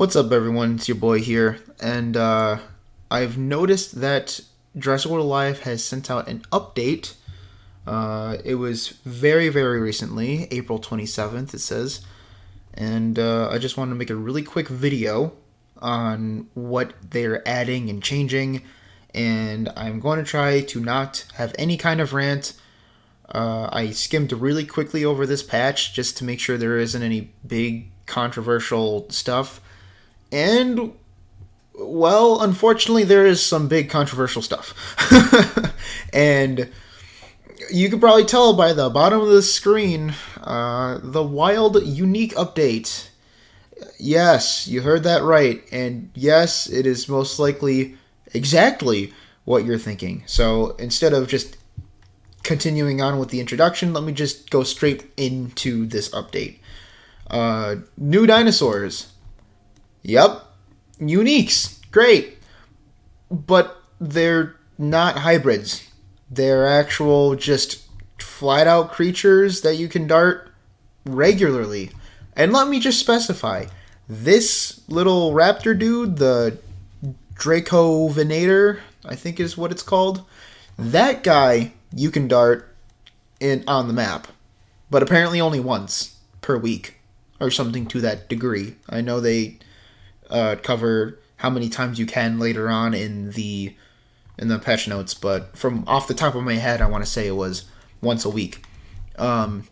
What's up, everyone? It's your boy here, and I've noticed that Jurassic Live has sent out an update. It was very, very recently, April 27th, it says, and I just wanted to make a really quick video on what they're adding and changing, and I'm going to try to not have any kind of rant. I skimmed really quickly over this patch just to make sure there isn't any big controversial stuff. And, well, unfortunately, there is some big controversial stuff. And you can probably tell by the bottom of the screen, the Wild Unique Update. Yes, you heard that right. And yes, it is most likely exactly what you're thinking. So instead of just continuing on with the introduction, let me just go straight into this update. New dinosaurs. Yep. Uniques. Great. But they're not hybrids. They're actual, just flat out creatures that you can dart regularly. And let me just specify, this little raptor dude, the Dracovenator, I think is what it's called, that guy you can dart on the map. But apparently only once per week. Or something to that degree. I know they cover how many times you can later on in the patch notes, but from off the top of my head, I want to say it was once a week. And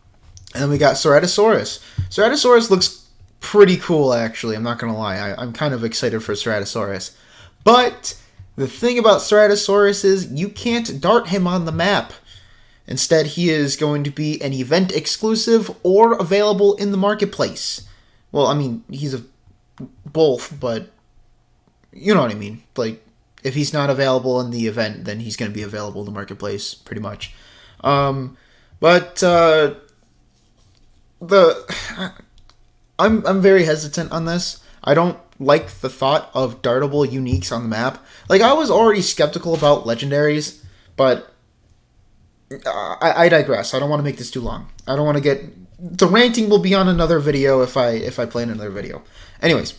then we got Ceratosaurus. Ceratosaurus looks pretty cool, actually. I'm not gonna lie. I'm kind of excited for Ceratosaurus, but the thing about Ceratosaurus is you can't dart him on the map. Instead, he is going to be an event exclusive or available in the marketplace. Well, I mean, he's both, but you know what I mean. Like, if he's not available in the event, then he's going to be available in the marketplace, pretty much. But I'm very hesitant on this. I don't like the thought of dartable uniques on the map. Like, I was already skeptical about legendaries, but I digress. I don't want to make this too long. I don't want to get... The ranting will be on another video if I play in another video. Anyways,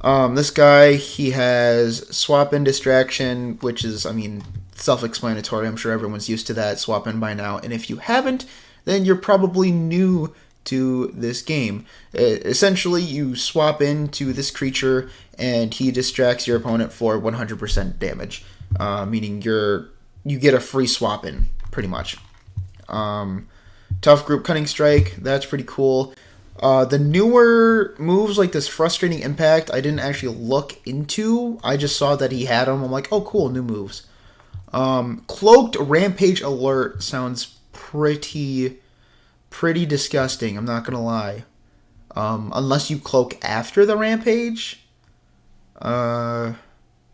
this guy, he has swap in distraction, which is, I mean, self-explanatory. I'm sure everyone's used to that swap in by now. And if you haven't, then you're probably new to this game. Essentially, you swap into this creature, and he distracts your opponent for 100% damage, meaning you get a free swap in, pretty much. Tough Group Cutting Strike, that's pretty cool. The newer moves, like this Frustrating Impact, I didn't actually look into. I just saw that he had them. I'm like, oh, cool, new moves. Cloaked Rampage Alert sounds pretty disgusting, I'm not gonna lie. Unless you cloak after the Rampage. Yeah,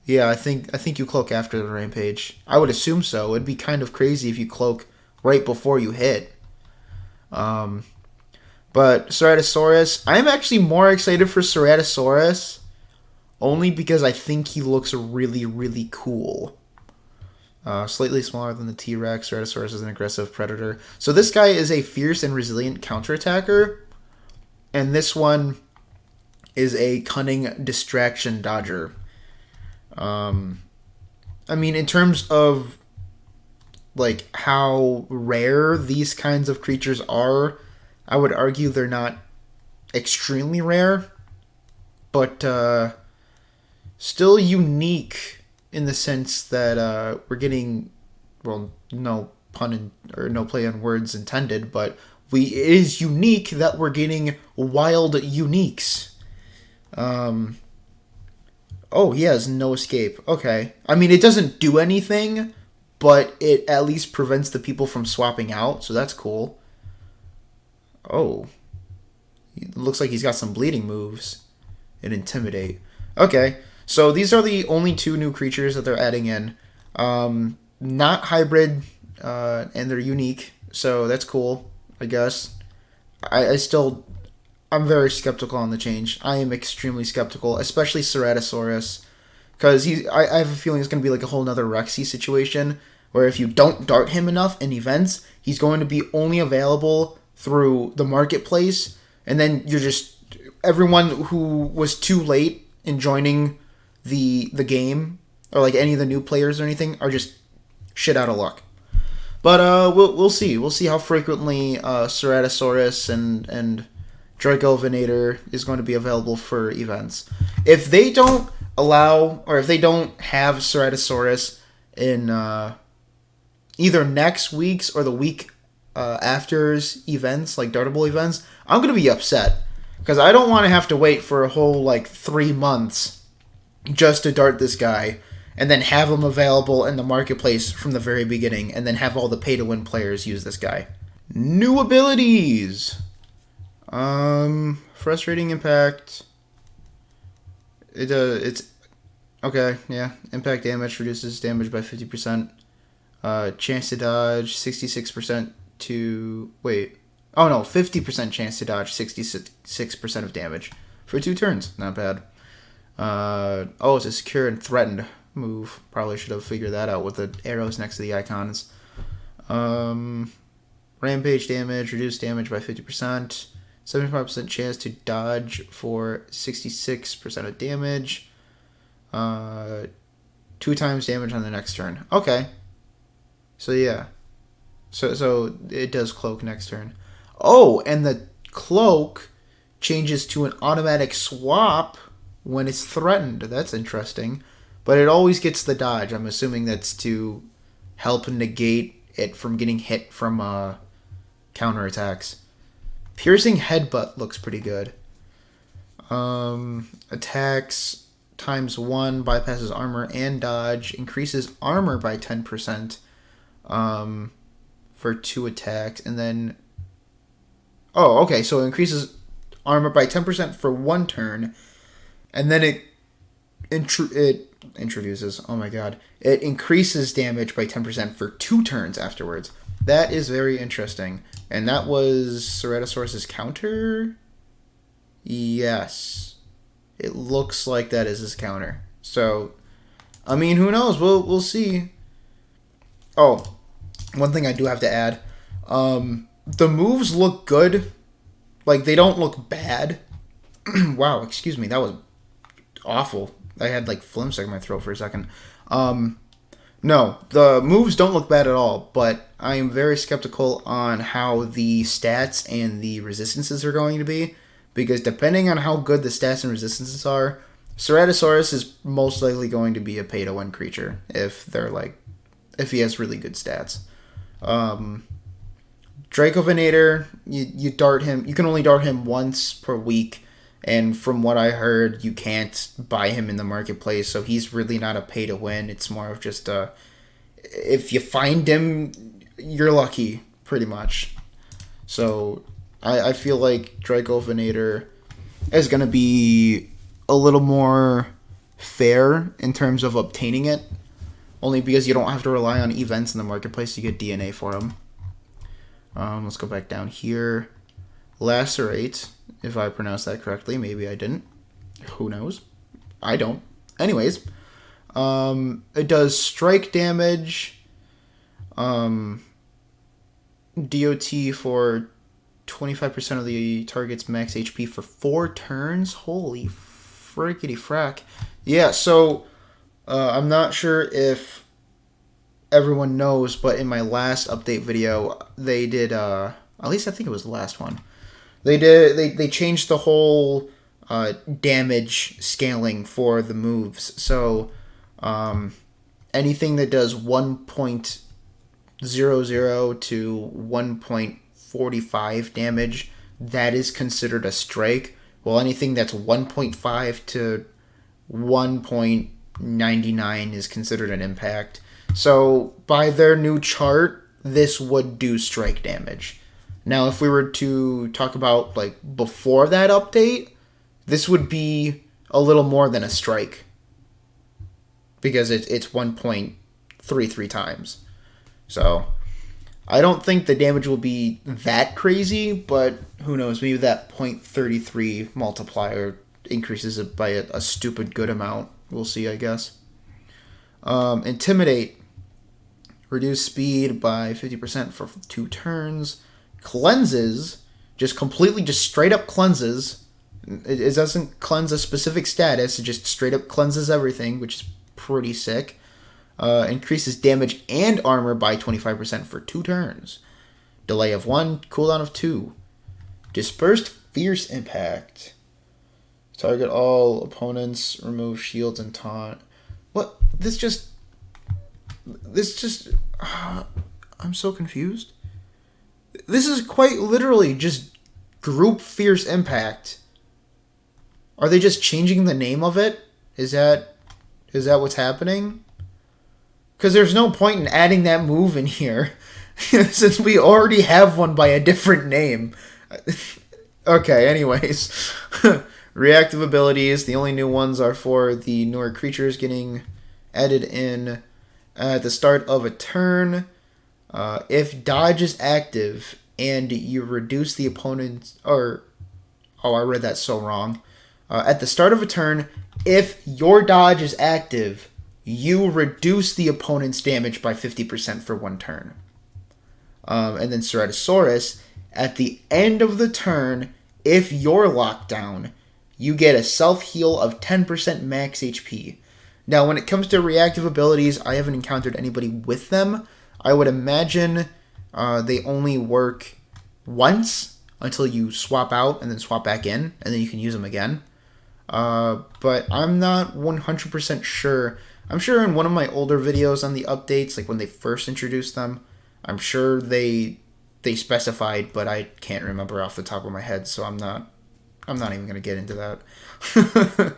I think you cloak after the Rampage. I would assume so. It'd be kind of crazy if you cloak right before you hit. But Ceratosaurus, I'm actually more excited for Ceratosaurus only because I think he looks really, really cool. Slightly smaller than the T-Rex, Ceratosaurus is an aggressive predator. So this guy is a fierce and resilient counterattacker, and this one is a cunning distraction dodger. I mean, in terms of like how rare these kinds of creatures are, I would argue they're not extremely rare, but still unique in the sense that we're getting, well, no pun or no play on words intended, but it is unique that we're getting wild uniques. Oh, he has no escape. Okay. I mean, it doesn't do anything, but it at least prevents the people from swapping out, so that's cool. Oh. It looks like he's got some bleeding moves. And Intimidate. Okay. So these are the only two new creatures that they're adding in. Not hybrid, and they're unique, so that's cool, I guess. I'm very skeptical on the change. I am extremely skeptical, especially Ceratosaurus, because I have a feeling it's going to be like a whole nother Rexy situation, where if you don't dart him enough in events, he's going to be only available through the marketplace, and then you're just everyone who was too late in joining the game, or like any of the new players or anything, are just shit out of luck. But we'll see. We'll see how frequently Ceratosaurus and Dragovinator is going to be available for events. If they don't allow, or if they don't have Ceratosaurus in either next week's or the week after's events, like Dartable events, I'm going to be upset. Because I don't want to have to wait for a whole, like, 3 months just to dart this guy, and then have him available in the marketplace from the very beginning, and then have all the pay-to-win players use this guy. New abilities! Frustrating impact. It's... Okay, yeah. Impact damage reduces damage by 50%. Chance to dodge, 66% to... Wait... Oh no, 50% chance to dodge, 66% of damage for 2 turns. Not bad. Oh, it's a secure and threatened move. Probably should have figured that out with the arrows next to the icons. Rampage damage, reduced damage by 50%. 75% chance to dodge for 66% of damage. 2 times damage on the next turn. Okay. So yeah. So it does cloak next turn. Oh, and the cloak changes to an automatic swap when it's threatened. That's interesting. But it always gets the dodge. I'm assuming that's to help negate it from getting hit from counterattacks. Piercing Headbutt looks pretty good. Attacks times 1, bypasses armor and dodge. Increases armor by 10% for 2 attacks. And then... Oh, okay, so it increases armor by 10% for 1 turn, and then it introduces, oh my god, it increases damage by 10% for 2 turns afterwards. That is very interesting. And that was Ceratosaurus' counter? Yes. It looks like that is his counter. So, I mean, who knows? We'll see. Oh, one thing I do have to add. The moves look good. Like, they don't look bad. Wow, excuse me. That was awful. I had, like, phlegm stuck in my throat for a second. No, the moves don't look bad at all, but I am very skeptical on how the stats and the resistances are going to be, because depending on how good the stats and resistances are, Ceratosaurus is most likely going to be a pay-to-win creature if he has really good stats. Dragovinator, you dart him. You can only dart him once per week, and from what I heard, you can't buy him in the marketplace, so he's really not a pay-to-win. It's more of just if you find him, you're lucky, pretty much. So I feel like Dragovinator is going to be a little more fair in terms of obtaining it, only because you don't have to rely on events in the marketplace to get DNA for him. Let's go back down here. Lacerate, if I pronounced that correctly. Maybe I didn't. Who knows? I don't. Anyways, it does strike damage. DOT for 25% of the target's max HP for 4 turns. Holy frickety frack. Yeah, so I'm not sure if everyone knows, but in my last update video, they did, at least I think it was the last one, they changed the whole damage scaling for the moves. So anything that does 1.00 to 1.45 damage, that is considered a strike, while anything that's 1.5 to 1.99 is considered an impact. So, by their new chart, this would do strike damage. Now, if we were to talk about, like, before that update, this would be a little more than a strike, because it's 1.33 times. So, I don't think the damage will be that crazy, but who knows, maybe that 0.33 multiplier increases it by a stupid good amount. We'll see, I guess. Intimidate. Reduce speed by 50% for 2 turns. Cleanses. Just straight up cleanses It doesn't cleanse a specific status, it just straight up cleanses everything, which is pretty sick. Increases damage and armor by 25% for 2 turns. Delay of 1, cooldown of 2. Dispersed Fierce Impact. Target all opponents, remove shields and taunt. What? This just... I'm so confused. This is quite literally just Group Fierce Impact. Are they just changing the name of it? Is that what's happening? Because there's no point in adding that move in here, since we already have one by a different name. Okay, anyways. Reactive abilities, the only new ones are for the newer creatures getting added in at the start of a turn. If dodge is active and you reduce the opponent's... I read that so wrong. At the start of a turn, if your dodge is active, you reduce the opponent's damage by 50% for 1 turn. And then Ceratosaurus, at the end of the turn, if you're locked down, you get a self-heal of 10% max HP. Now, when it comes to reactive abilities, I haven't encountered anybody with them. I would imagine they only work once until you swap out and then swap back in, and then you can use them again. But I'm not 100% sure. I'm sure in one of my older videos on the updates, like when they first introduced them, I'm sure they specified, but I can't remember off the top of my head, so I'm not even going to get into that.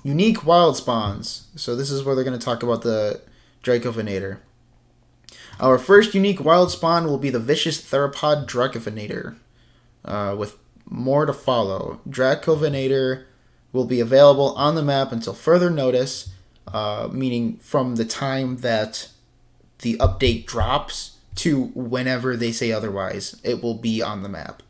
Unique wild spawns. So this is where they're going to talk about the Dracovinator. Our first unique wild spawn will be the Vicious Theropod Dracovinator, with more to follow. Dracovinator will be available on the map until further notice, meaning from the time that the update drops to whenever they say otherwise, it will be on the map.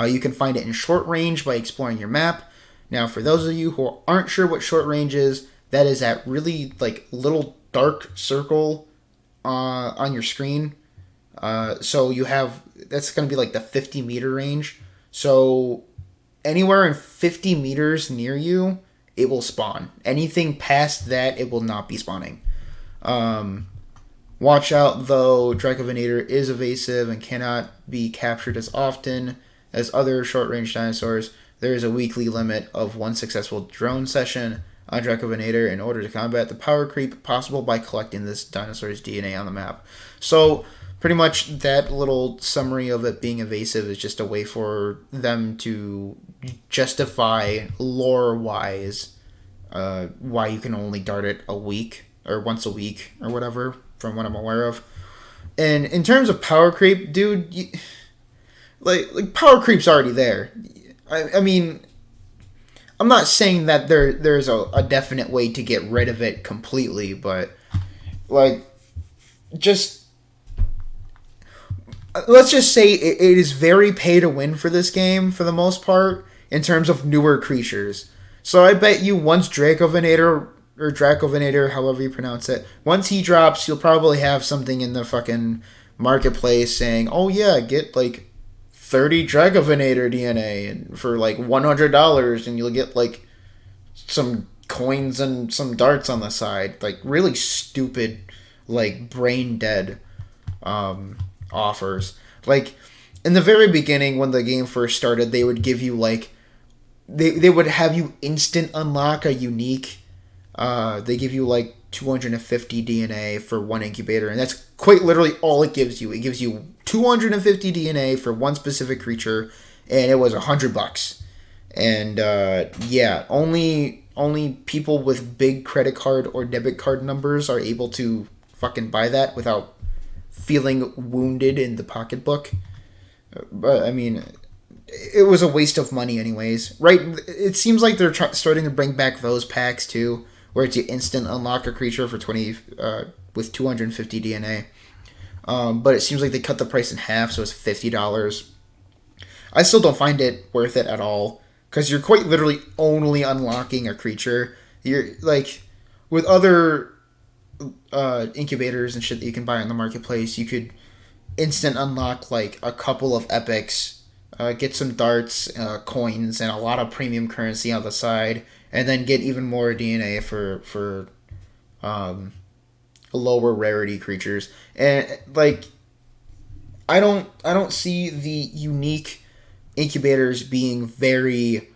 You can find it in short range by exploring your map. Now, for those of you who aren't sure what short range is, that is that really like little dark circle on your screen. So you have, that's going to be like the 50 meter range. So anywhere in 50 meters near you, it will spawn. Anything past that, it will not be spawning. Watch out though, Dracovinator is evasive and cannot be captured as often as other short-range dinosaurs. There is a weekly limit of 1 successful drone session on Dracovinator in order to combat the power creep possible by collecting this dinosaur's DNA on the map. So pretty much that little summary of it being evasive is just a way for them to justify lore-wise why you can only dart it a week or once a week or whatever, from what I'm aware of. And in terms of power creep, dude, like power creep's already there. I mean, I'm not saying that there's a definite way to get rid of it completely, but like, just let's just say it is very pay to win for this game for the most part in terms of newer creatures. So I bet you once Dracovinator, or Dracovinator, however you pronounce it, once he drops, you'll probably have something in the fucking marketplace saying, oh yeah, get like 30 Dracovinator DNA and for like $100, and you'll get like some coins and some darts on the side. Like really stupid, like brain dead offers. Like in the very beginning when the game first started, they would give you like they would have you instant unlock a unique. They give you like 250 DNA for 1 incubator, and that's quite literally all it gives you. It gives you 250 DNA for 1 specific creature, and it was $100. And yeah, only people with big credit card or debit card numbers are able to fucking buy that without feeling wounded in the pocketbook. But I mean, it was a waste of money anyways, right? It seems like they're starting to bring back those packs too, where it's you instant unlock a creature for 20 with 250 DNA. But it seems like they cut the price in half, so it's $50. I still don't find it worth it at all, because you're quite literally only unlocking a creature. You're like, with other incubators and shit that you can buy on the marketplace, you could instant unlock like a couple of epics get some darts, coins, and a lot of premium currency on the side, and then get even more DNA for lower rarity creatures. And like, I don't see the unique incubators being very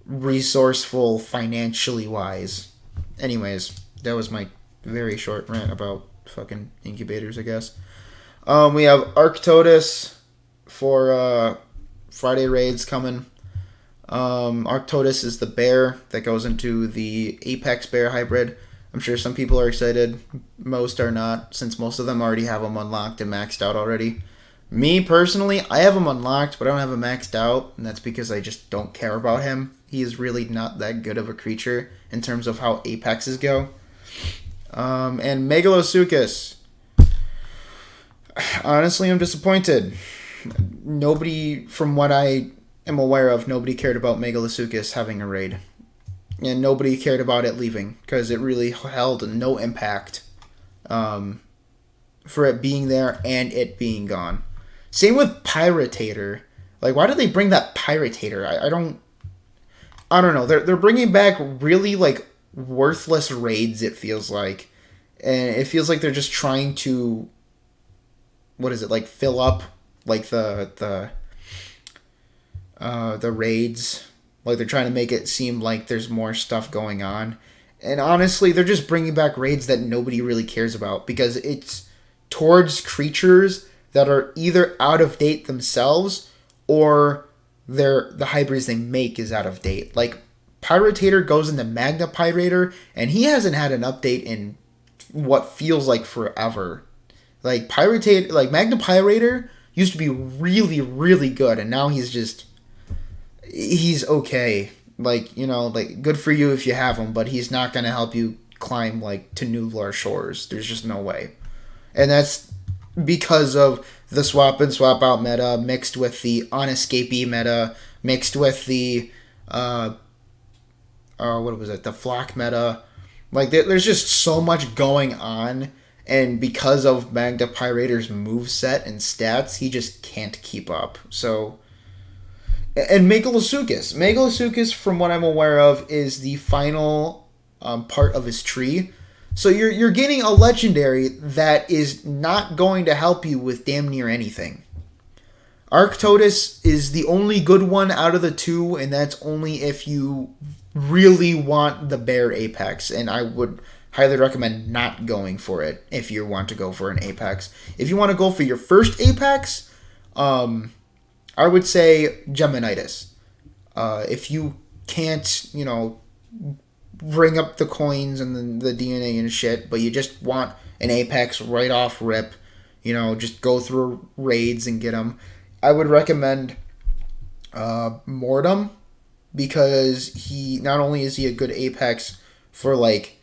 resourceful financially wise. Anyways, that was my very short rant about fucking incubators, I guess. We have Arctodus for Friday raids coming. Arctodus is the bear that goes into the Apex Bear hybrid. I'm sure some people are excited. Most are not, since most of them already have him unlocked and maxed out already. Me, personally, I have him unlocked, but I don't have him maxed out, and that's because I just don't care about him. He is really not that good of a creature in terms of how Apexes go. And Megalosuchus. Honestly, I'm disappointed. Nobody, from what I am aware of, nobody cared about Megalosuchus having a raid. And nobody cared about it leaving, because it really held no impact for it being there and it being gone. Same with Pyratator. Like, why did they bring that Pyratator? I don't know. They're bringing back really, like, worthless raids, it feels like. And it feels like they're just trying to, what is it, like, fill up, like, the raids. Like, they're trying to make it seem like there's more stuff going on. And honestly, they're just bringing back raids that nobody really cares about, because it's towards creatures that are either out of date themselves, or the hybrids they make is out of date. Like, Pyratator goes into Magna Pyrator, and he hasn't had an update in what feels like forever. Like, Magna Pyrator used to be really, really good, and now he's okay. Like, you know, like, good for you if you have him, but he's not going to help you climb, like, to Nublar Shores. There's just no way. And that's because of the swap and swap out meta, mixed with the unescapee meta, mixed with the the flock meta. Like, there's just so much going on, and because of Magna Pyrator's moveset and stats, he just can't keep up. So, and Megalosuchus, from what I'm aware of, is the final part of his tree. So you're getting a legendary that is not going to help you with damn near anything. Arctodus is the only good one out of the two, and that's only if you really want the bear Apex, and I would highly recommend not going for it if you want to go for an Apex. If you want to go for your first Apex, I would say Geminitis. If you can't, you know, bring up the coins and the DNA and shit, but you just want an Apex right off rip, you know, just go through raids and get them, I would recommend Mortem, because he not only is he a good Apex for, like,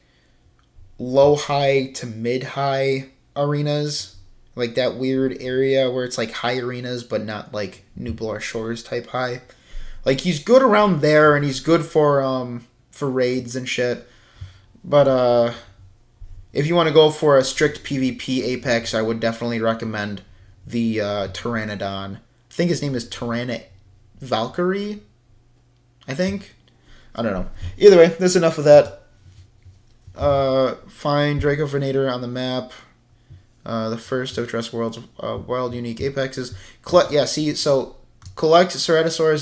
low high to mid high arenas, like that weird area where it's like high arenas but not like Nublar Shores type high. Like, he's good around there, and he's good for raids and shit. But if you want to go for a strict PvP Apex, I would definitely recommend the Pteranodon. I think his name is Tyranna Valkyrie, I think. I don't know. Either way, that's enough of that. Find Draco Venator on the map. The first of Dress World's wild unique Apexes. Collect Ceratosaurus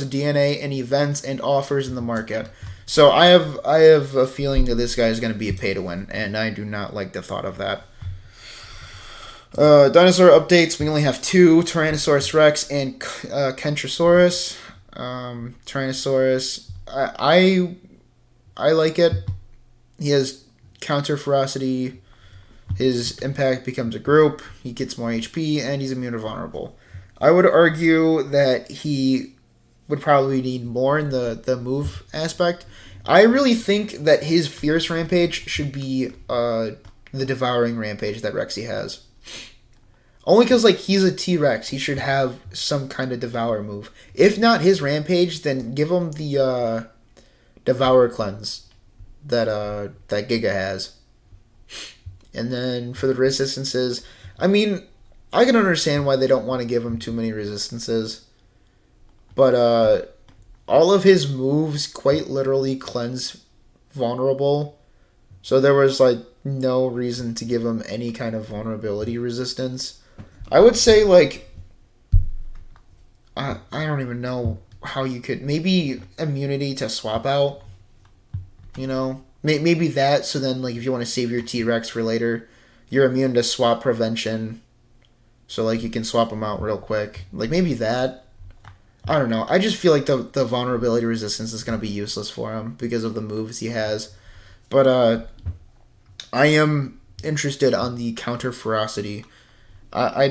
DNA in events and offers in the market. So I have a feeling that this guy is going to be a pay to win, and I do not like the thought of that. Dinosaur updates. We only have two: Tyrannosaurus Rex and Kentrosaurus. Tyrannosaurus, I like it. He has counter ferocity. His impact becomes a group. He gets more HP, and he's immune to vulnerable. I would argue that he would probably need more in the move aspect. I really think that his Fierce Rampage should be the Devouring Rampage that Rexy has. Only because, like, he's a T-Rex. He should have some kind of Devour move. If not his Rampage, then give him the Devour Cleanse that Giga has. And then for the resistances, I mean, I can understand why they don't want to give him too many resistances. but all of his moves quite literally cleanse vulnerable. So there was like no reason to give him any kind of vulnerability resistance. I would say like I don't even know how you could, maybe immunity to swap out. You know, maybe that. So then like if you want to save your T-Rex for later, you're immune to swap prevention. So like you can swap them out real quick. Like maybe that. I don't know. I just feel like the vulnerability resistance is going to be useless for him because of the moves he has. But I am interested on the counter ferocity. I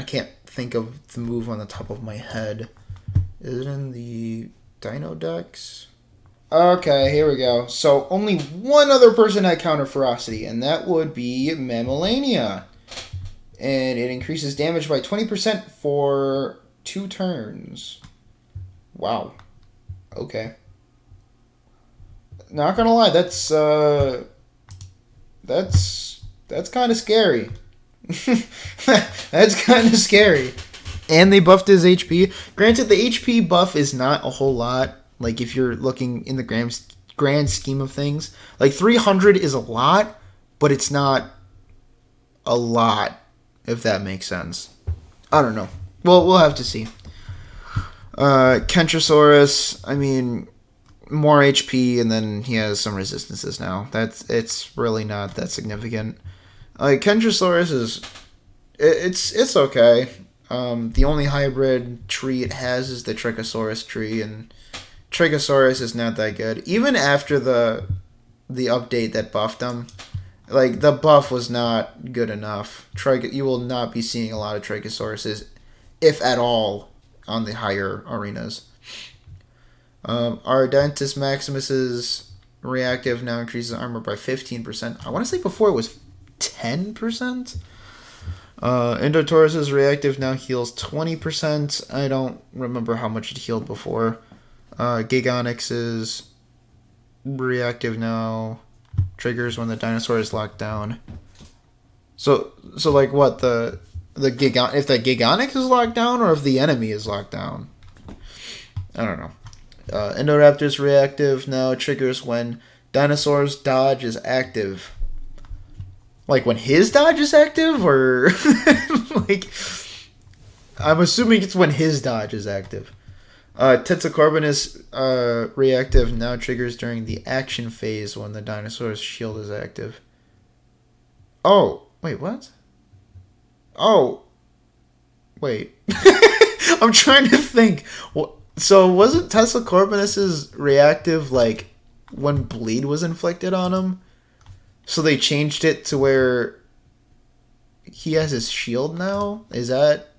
can't think of the move on the top of my head. Is it in the Dino Dex? Okay, here we go. So only one other person had counter ferocity, and that would be Mammalania. And it increases damage by 20% for 2 turns. Wow. Okay. Not gonna lie, that's kind of scary. That's kind of scary. And they buffed his HP. Granted, the HP buff is not a whole lot. Like if you're looking in the grand scheme of things, like 300 is a lot, but it's not a lot, if that makes sense. I don't know. Well, we'll have to see. Kentrosaurus, I mean, more HP, and then he has some resistances now. It's really not that significant. Like Kentrosaurus it's okay. The only hybrid tree it has is the Trichosaurus tree, and Trichosaurus is not that good. Even after the update that buffed them, like the buff was not good enough. You will not be seeing a lot of Trichosauruses, if at all, on the higher arenas. Ardentis Maximus's reactive now increases armor by 15%. I want to say before it was 10%. Indotaurus's reactive now heals 20%. I don't remember how much it healed before. Gigonix's reactive now triggers when the dinosaur is locked down. So like what if the Gigonix is locked down or if the enemy is locked down? I don't know. Indoraptor's reactive now triggers when dinosaur's dodge is active. Like when his dodge is active, or like I'm assuming it's when his dodge is active. Tetsacorbinus reactive now triggers during the action phase when the dinosaur's shield is active. Oh, wait, what? Oh, wait. I'm trying to think. So wasn't Tetsacorbinus's reactive like when bleed was inflicted on him? So they changed it to where he has his shield now? Is that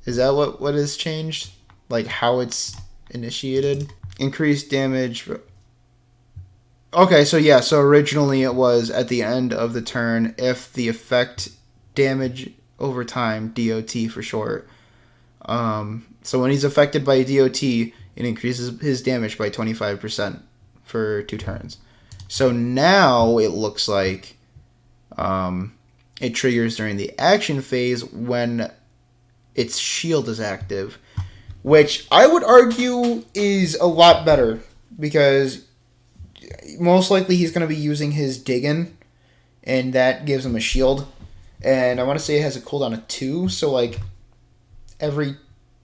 what is changed? Like how it's initiated? Increased damage. Okay, so yeah, so originally it was at the end of the turn if the effect damage over time, DOT for short. So when he's affected by DOT, it increases his damage by 25% for 2 turns. So now it looks like it triggers during the action phase when its shield is active, which I would argue is a lot better because most likely he's going to be using his Diggin, and that gives him a shield. And I want to say it has a cooldown of 2, so like every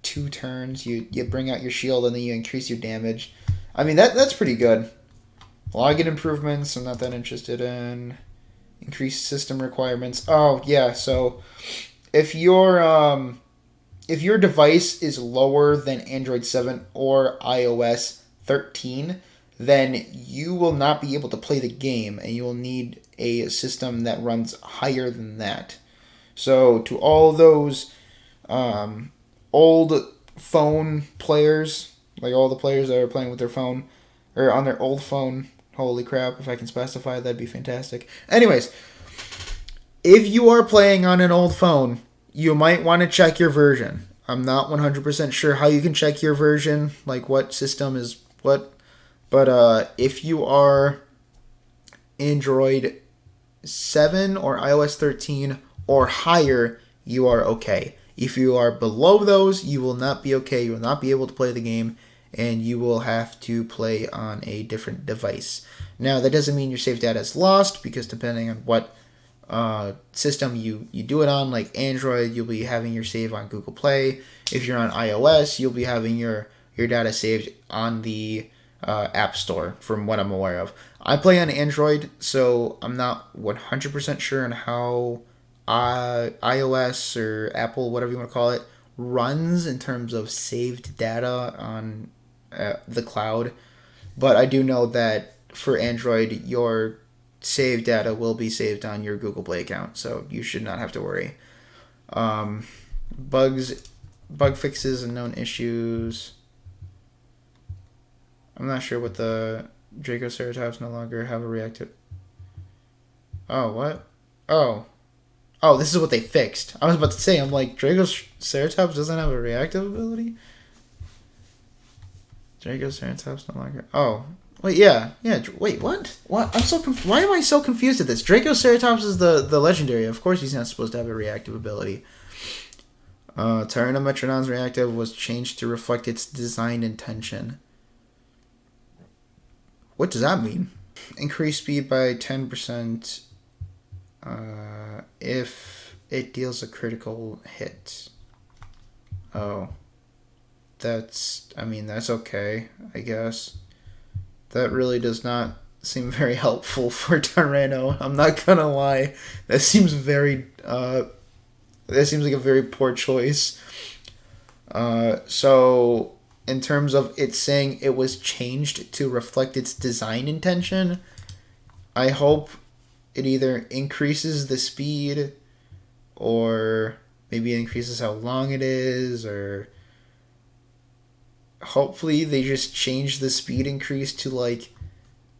2 turns you bring out your shield and then you increase your damage. I mean that's pretty good. Login improvements, I'm not that interested in. Increased system requirements. Oh, yeah, so if your device is lower than Android 7 or iOS 13, then you will not be able to play the game, and you will need a system that runs higher than that. So to all those old phone players, like all the players that are playing with their phone, or on their old phone, holy crap, if I can specify, that'd be fantastic. Anyways, if you are playing on an old phone, you might want to check your version. I'm not 100% sure how you can check your version, like what system is what. But if you are Android 7 or iOS 13 or higher, you are okay. If you are below those, you will not be okay. You will not be able to play the game, and you will have to play on a different device. Now, that doesn't mean your save data is lost, because depending on what system you do it on, like Android, you'll be having your save on Google Play. If you're on iOS, you'll be having your data saved on the App Store, from what I'm aware of. I play on Android, so I'm not 100% sure on how iOS or Apple, whatever you want to call it, runs in terms of saved data on the cloud. But I do know that for Android, your saved data will be saved on your Google Play account, so you should not have to worry. Bug fixes and known issues. I'm not sure what the Dracoceratops no longer have a reactive. Oh, what? Oh, this is what they fixed. I was about to say, I'm like, Dracoceratops doesn't have a reactive ability? Dracoceratops no longer. Oh, wait, yeah. Wait, what? What? Why am I so confused at this? Dracoceratops is the legendary. Of course, he's not supposed to have a reactive ability. Tyrannometronon's reactive was changed to reflect its design intention. What does that mean? Increase speed by 10% if it deals a critical hit. Oh. That's okay, I guess. That really does not seem very helpful for Tyranno. I'm not gonna lie. That seems like a very poor choice. So in terms of it saying it was changed to reflect its design intention, I hope it either increases the speed, or maybe it increases how long it is, or hopefully they just change the speed increase to like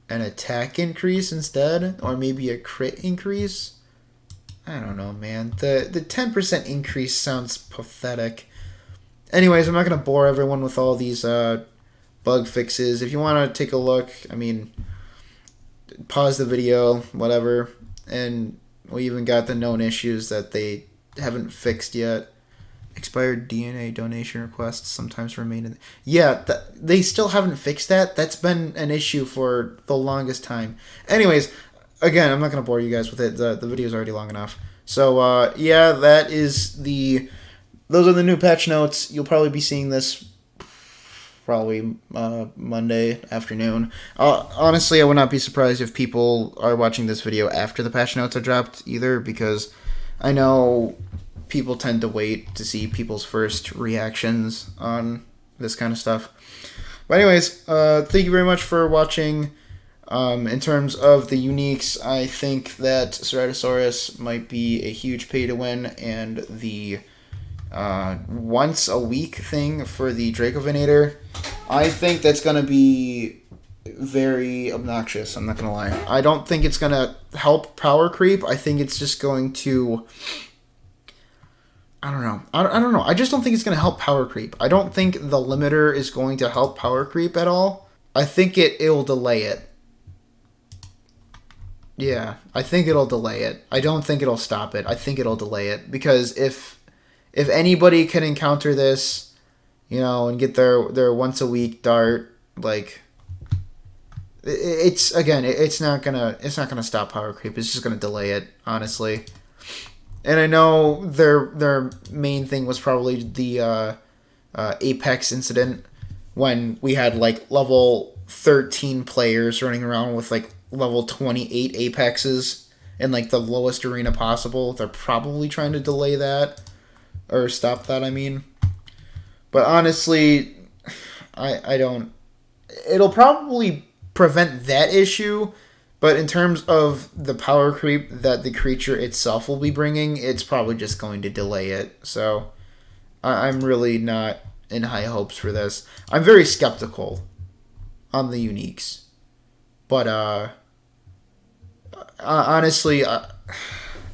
an attack increase instead, or maybe a crit increase. I don't know, man. The 10% increase sounds pathetic. Anyways, I'm not going to bore everyone with all these bug fixes. If you want to take a look, pause the video, whatever. And we even got the known issues that they haven't fixed yet. Expired DNA donation requests sometimes remain in... Yeah, they still haven't fixed that. That's been an issue for the longest time. Anyways, again, I'm not going to bore you guys with it. The video's already long enough. So, yeah, those are the new patch notes. You'll probably be seeing this probably Monday afternoon. Honestly, I would not be surprised if people are watching this video after the patch notes are dropped either, because I know people tend to wait to see people's first reactions on this kind of stuff. But anyways, thank you very much for watching. In terms of the uniques, I think that Ceratosaurus might be a huge pay to win, and the once a week thing for the Dracovinator, I think that's going to be very obnoxious. I'm not going to lie. I don't think it's going to help power creep. I think it's just going to... I don't know. I don't know. I just don't think it's going to help power creep. I don't think the limiter is going to help power creep at all. I think it'll delay it. Yeah, I think it'll delay it. I don't think it'll stop it. I think it'll delay it, because if anybody can encounter this, and get their once a week dart, like, it's not gonna stop power creep. It's just gonna delay it, honestly. And I know their main thing was probably the Apex incident, when we had like level 13 players running around with like level 28 Apexes in like the lowest arena possible. They're probably trying to delay that, or stop that, I mean. But honestly, I don't... It'll probably prevent that issue, but in terms of the power creep that the creature itself will be bringing, it's probably just going to delay it. So I'm really not in high hopes for this. I'm very skeptical on the uniques. But honestly, I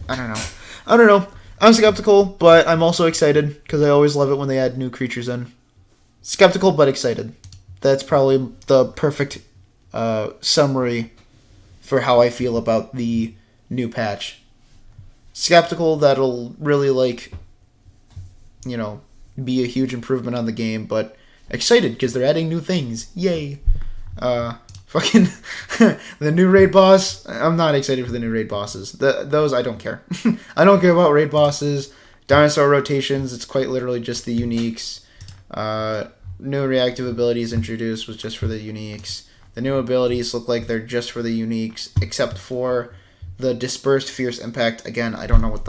don't know. I'm skeptical, but I'm also excited, because I always love it when they add new creatures in. Skeptical, but excited. That's probably the perfect summary for how I feel about the new patch. Skeptical that it'll really, like, you know, be a huge improvement on the game, but excited because they're adding new things. Yay! Fucking the new raid boss. I'm not excited for the new raid bosses. Those I don't care. I don't care about raid bosses. Dinosaur rotations. It's quite literally just the uniques. New reactive abilities introduced was just for the uniques. The new abilities look like they're just for the uniques, except for the dispersed fierce impact. Again, I don't know what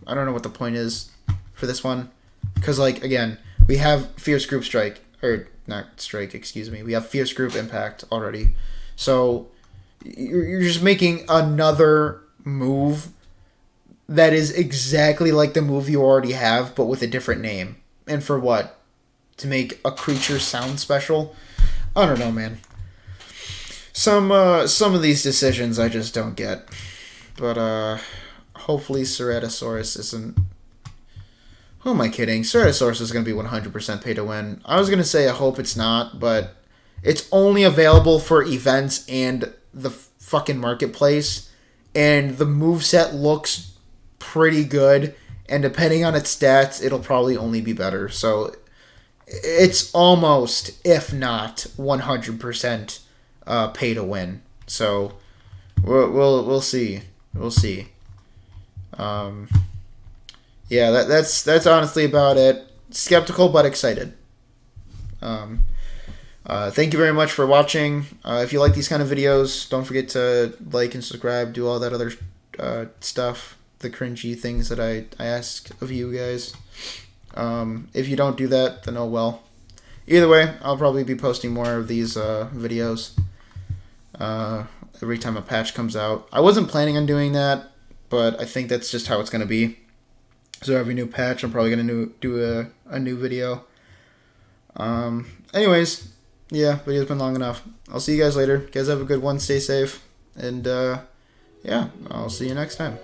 I don't know what the point is for this one, because like again, we have fierce group strike, or not strike, excuse me. We have fierce group impact already, so you're just making another move that is exactly like the move you already have, but with a different name. And for what? To make a creature sound special? I don't know, man. Some of these decisions I just don't get. But hopefully Ceratosaurus isn't. Who am I kidding? Ceratosaurus is going to be 100% pay to win. I was going to say I hope it's not, but it's only available for events and the fucking marketplace, and the moveset looks pretty good, and depending on its stats, it'll probably only be better. So it's almost, if not 100%, pay to win. So we'll see. We'll see. Yeah, that's honestly about it. Skeptical but excited. Thank you very much for watching. If you like these kind of videos, don't forget to like and subscribe. Do all that other stuff, the cringy things that I ask of you guys. If you don't do that, then oh well. Either way, I'll probably be posting more of these videos every time a patch comes out. I wasn't planning on doing that, but I think that's just how it's going to be. So every new patch, I'm probably going to do a new video. Anyways, yeah, video's been long enough. I'll see you guys later. You guys have a good one. Stay safe. And, yeah, I'll see you next time.